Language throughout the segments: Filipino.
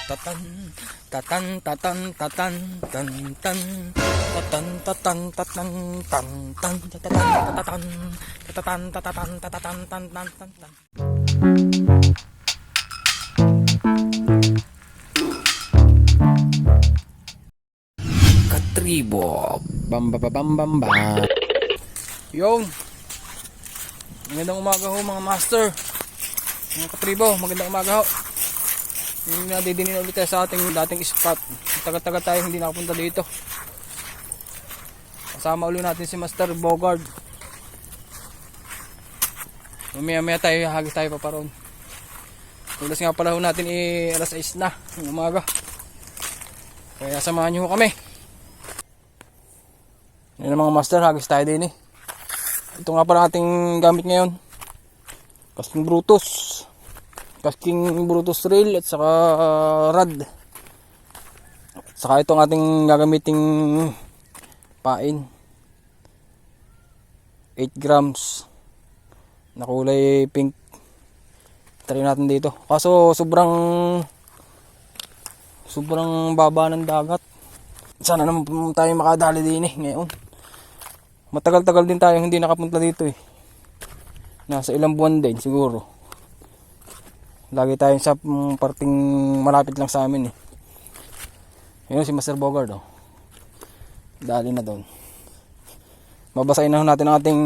Tatan tatan tatan tatan tan tan tatan tatan tatan tan tan tatan tatan tatan tatan tan tan tan. Katribo bam bam bam bam bam. Yung magandang umaga ho mga master, mga katribo, magandang umaga ho. Yung nadidinin ulit tayo sa ating dating spot. Taga-taga tayo hindi nakapunta dito. Kasama ulit natin si Master Bogard. Mamaya tayo hagis tayo pa paron. Tulas nga pala ho natin alas 6 na ng umaga. Kaya samahan nyo kami. Yan ang mga master, hagis tayo din eh. Ito nga pala ating gamit ngayon. Casting Brutus. Casting Brutus reel at saka rod. Saka itong ating gagamiting pain. 8 grams. Na kulay pink. Try natin dito. Kaso sobrang baba ng dagat. Sana naman tayo makadali din eh ngayon. Matagal-tagal din tayo hindi nakapunta dito eh. Nasa ilang buwan din siguro. Lagi tayo sa parting malapit lang sa amin eh. Ayun si Master Bogard oh. Dali na doon. Babasahin na natin ang ating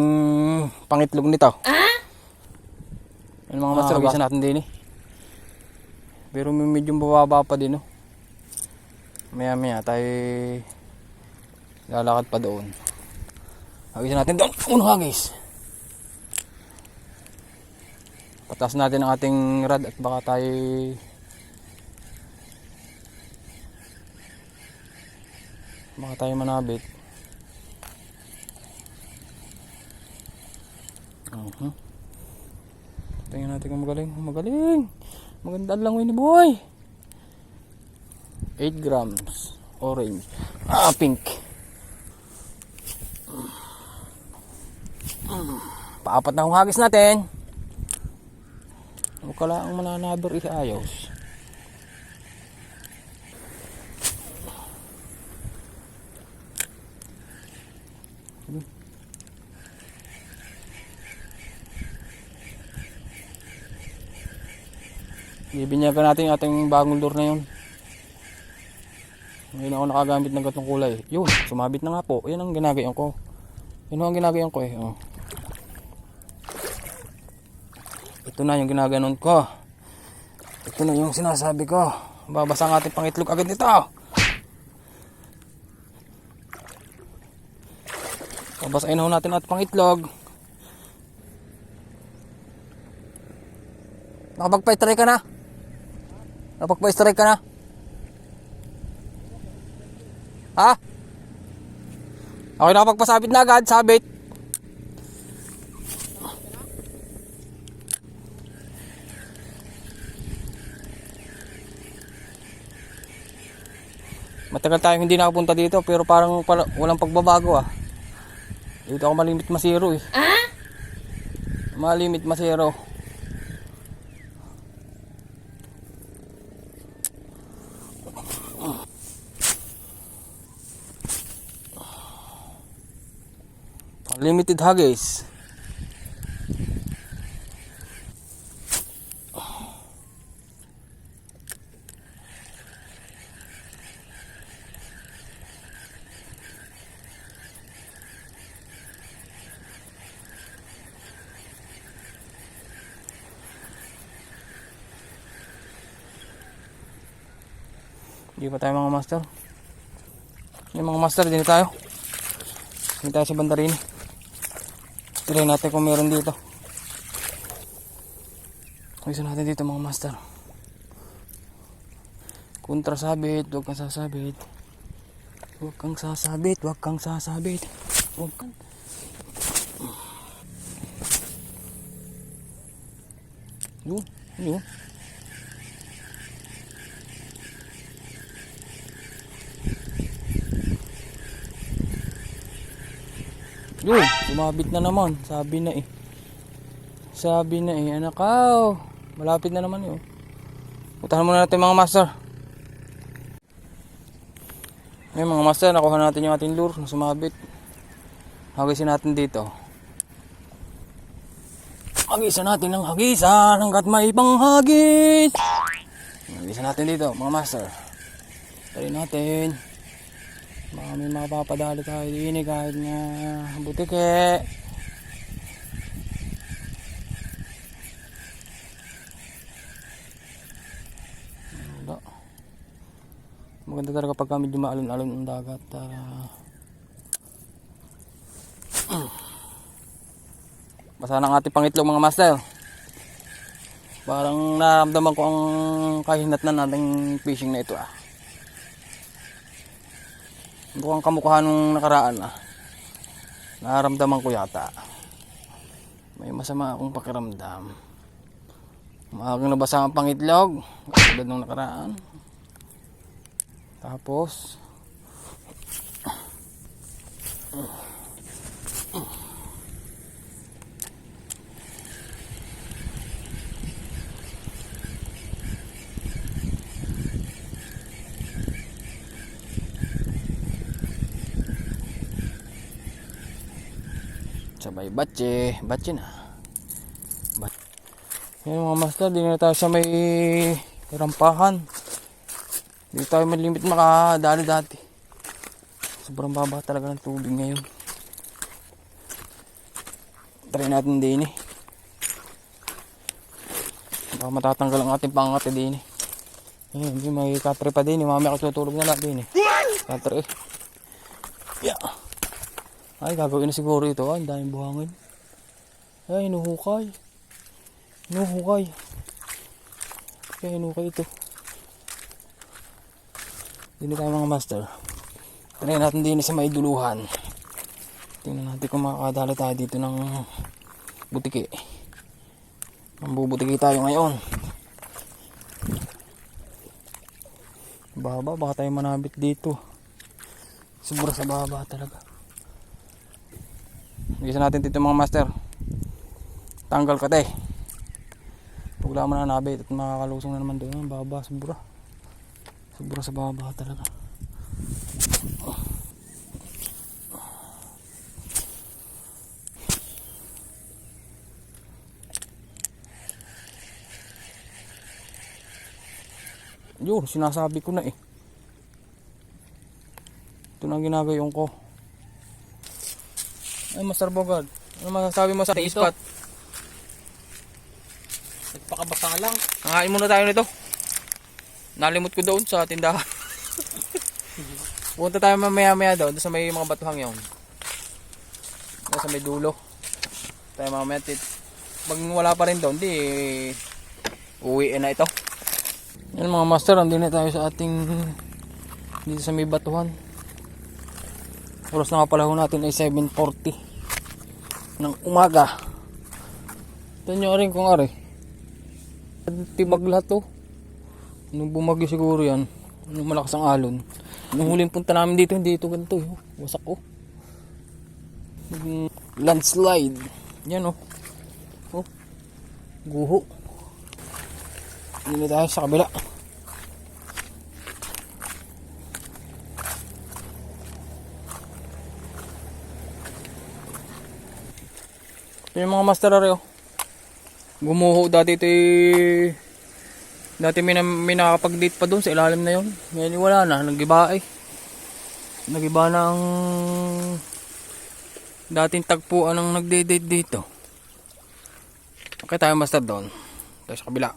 pangitlog nito. Ayun mga master, babasahin natin din eh. Pero medyo bababa pa din oh. Maya tayo lalakad pa doon. Hagisan natin doon. Uno hagis. Patas natin ang ating rod at baka tayo manabit. Tingnan natin kung magaling. Magandaan lang ni boy. 8 grams orange. Pink. Paapat na kong hagis natin. Huwag ka lang mananabir ayos. Bibinyagan natin yung ating bagong lure na yun. Ngayon ako nakagamit ng gatong kulay. Yun, sumabit na nga po. Yan ang ginagayon ko. Oh. Ito na yung ginaganon ko. Ito na yung sinasabi ko. Babasa ang ating pangitlog agad nito. Babasahin na natin ating pangitlog. Nakapagpa-strike ka na? Ha? Okay, nakapagpasabit na agad. Sabit. Matagal tayong hindi nakapunta dito pero parang walang pagbabago ah. Dito ako malimit masiro eh. Malimit masiro. Limited hagis. Hindi pa tayo mga master. Yung mga master, din tayo. Hindi tayo sa bandarin. Try natin kung meron dito. Gusto natin dito mga master. Kontra sabit, huwag kang sasabit. Huwag kang sasabit. Yun. Yun, sumabit na naman. Sabi na eh, anak ko. Malapit na naman yun. Puntahan muna natin mga master. Ngayon mga master, nakuha natin yung ating lure na sumabit. Hagisin natin dito. Hagisan natin ng hagisan hanggat may panghagis. Hagisan natin dito mga master. Tari natin. Baka may mapapadali tayo din kahit nga butike. Maganda talaga pagka medyo maalon-alon ang dagat. Basa ng ating pangitlog mga master. Parang naramdaman ko ang kahinatnan nating fishing na ito Mukhang kamukha nung nakaraan Nararamdaman ko yata. May masama akong pakiramdam. Maagang nabasa ang pangitlog. Katulad nung nakaraan. Tapos sabay batche na. Yan mga master, di na tayo sa may rampahan. Hindi tayo malimit makadali dati. Sobrang baba talaga ng tubig ngayon. Try natin din baka matatanggal ang ating pangat din hindi may katre pa din mamaya ako tutulog na natin katre yeah. Ay gagawin na siguro ito ang daming buhangin. Ay hinuhukay ito. Hindi tayo mga master. Try natin din sa may duluhan. Tingnan natin kung makakadala tayo dito ng butiki. Mambubutiki tayo ngayon. Baba, baka tayo manabit dito. Sobra sa baba talaga. Gisa natin dito mga master. Tanggal ka tayo. Pag wala mo na nabit at makakalusong na naman doon. Baba, sobra sa baba talaga. Yun, sinasabi ko na ito na ginagayon ko. Ay Master Bogard, ano masasabi mo sa ating spot? Nagpakabasa lang. Hangain muna tayo nito. Nalimot ko doon sa tindahan. Punta tayo mamaya doon sa may mga batuhang yun. Doon sa may dulo. Tayo mamaya pag wala pa rin doon, di uwiin na ito. Yan mga master, andun na tayo sa ating dito sa may batuhan. Oras na nga pala natin ay 7:40 ng umaga. Ito nyo rin kung ari tibag lahat to. Nung bumagyo siguro yan, nung malakas ang alon. Nung huling punta namin dito, hindi ito ganito wasak landslide yan guho. Hindi tayo sa kabila. Ito yung mga master areo. Gumuho dati ito dati may nakakapag-date pa doon sa ilalim na yon. Ngayon wala na, nagiba nagiba na ang dating tagpuan ng nagde-date dito. Okay tayo master doon. Tayo sa kabila.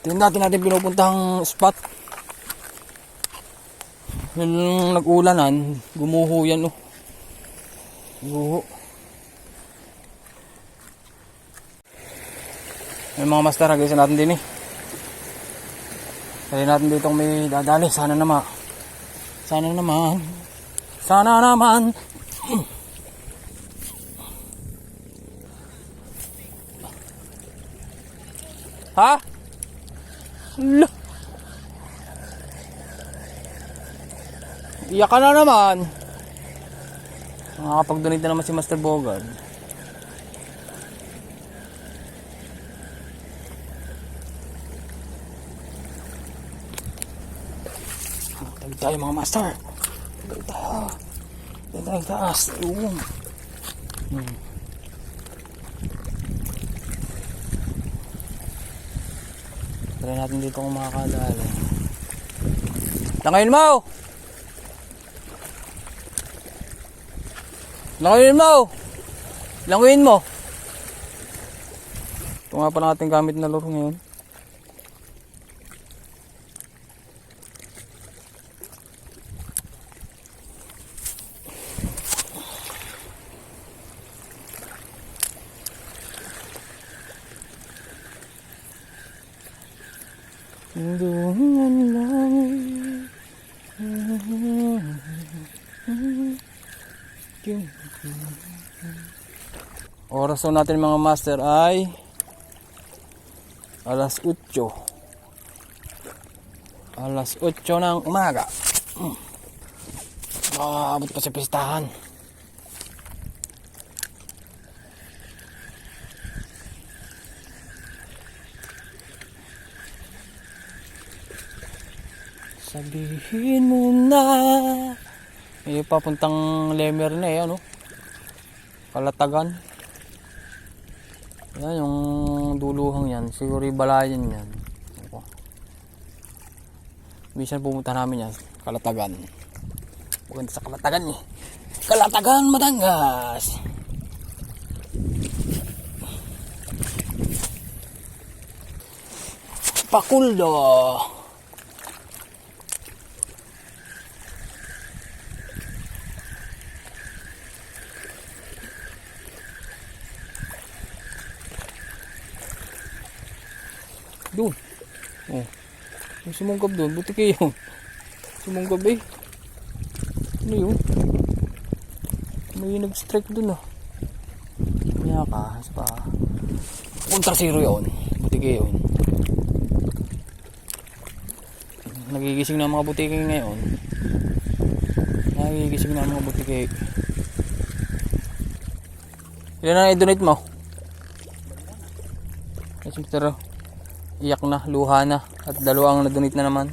Tingnan natin pinupuntahang spot. Nung nag-ulanan, gumuho yan Guho. May mga master, hagisan natin din Try natin dito kung may dadali. Sana naman. Ha? Iyak ka na naman. Nakakapag-donate na naman si Master Bogard. Tayo tayo mga master. Tayo tayo. Tayo tayo taas. Ayun. Try natin dito kung makakadali. Langayin mo! Langayin mo! Langayin mo! Ito nga pa natin gamit na lure ngayon. Dungan lang. Oras natin mga master ay alas 8. Alas 8 ng umaga. Abot pa sa pistahan. Sabihin mo na. May papuntang Lemer na eh, ano? Kalatagan. Yan, yung duluhang yan. Siguro yung balayan yan. Minsan pumunta namin yan. Kalatagan. Maganda sa Kalatagan eh. Kalatagan, Batangas. Pakuldo. Doon. Oh. Yung sumungkab doon. Buti kayo. Sumungkab eh. Ano yun? May nag-strike doon ah. Kaya ka. Pa. Kontra zero yun. Buti kayo yun. Nagigising na mga butike ngayon. Nagigising na mga butike. Ilan na i-donate mo? Yes, Mr. Iyak na, luha na. At dalawang na-donate na naman.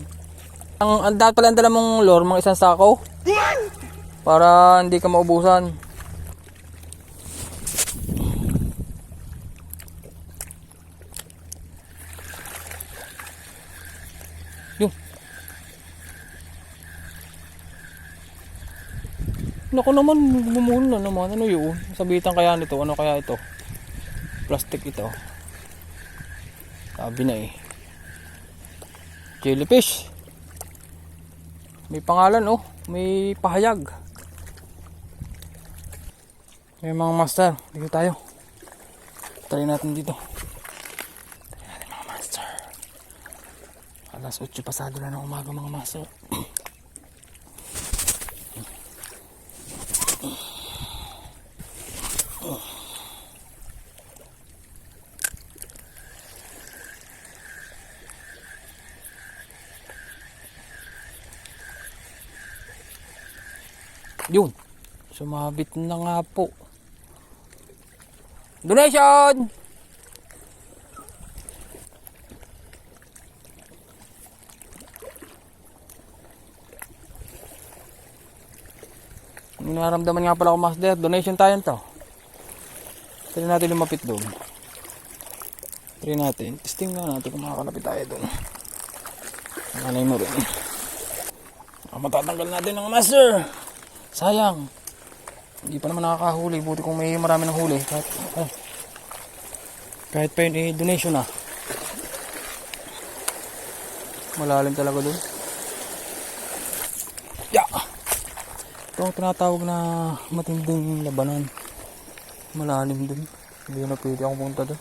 Ang dapat pala ang dala mong lure, mga isang sako. Para hindi ka maubusan. Yung. Naku naman, bumuhol na naman. Ano yun? Sabitan kaya nito? Ano kaya ito? Plastic ito. Sabi na eh. Jellyfish. May pangalan oh. May pahayag. May mga master. Dito tayo. Try natin dito. Try natin mga master. Alas 8 pasado na ng umaga mga master. Yun. Sumabit na nga po. Donation! Naramdaman nga pala ako master. Donation tayo to. Try natin lumapit doon. Try natin. Testing nga natin kung makakalapit tayo doon. Nanay mo rin. Matatanggal natin ng master. Sayang. Hindi pa naman nakakahuli. Buti kung may marami ng huli. Kahit pa yun donation na. Malalim talaga doon. Yeah. Ito ang tinatawag na matinding labanan. Malalim doon. Hindi na pwede akong punta doon.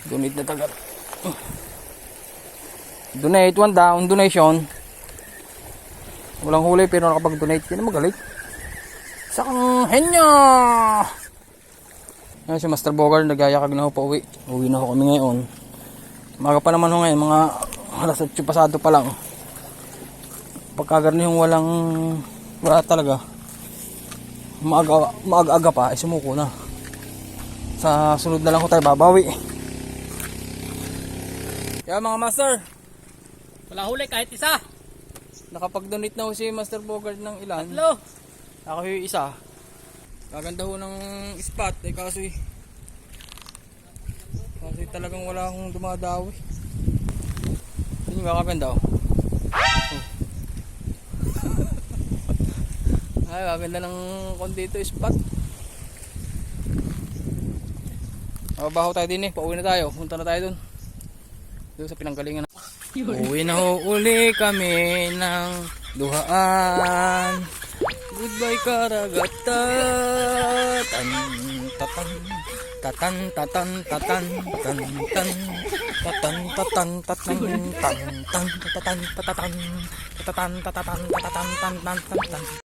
Donate na tagal. Donate, one down, donation. Walang huli pero nakapag-donate. Sino magaling? Sakang henya! Ngayon si Master Bogard, nagayakag na ho pa uwi. Uwi na ho kami ngayon. Maga pa naman ho ngayon, mga alas 8 pasado pa lang. Pagkagarni yung wala talaga. Maaga pa, ay sumuko na. Sa sunod na lang ko tayo babawi. Kaya mga master, Wala huli kahit isa. nakapag-donate na ho si Master Bogart ng ilan. Hello. Ako yung isa. Kaganda ho ng spot eh kaso talagang wala akong dumadawi. Yun yung kakaganda ho. Ay, kaganda ng dito spot. Mababaho tayo din eh. Pauwi na tayo. Punta na tayo dun. Doon sa pinanggalingan. Uwi na ho uli kami ng luhaan. Goodbye karagatan. Tatan tatan tatan tatan tan tan tatan tatan tatan tan tan tatan tatan tatan tatan tatan tatan tan tan tan tan.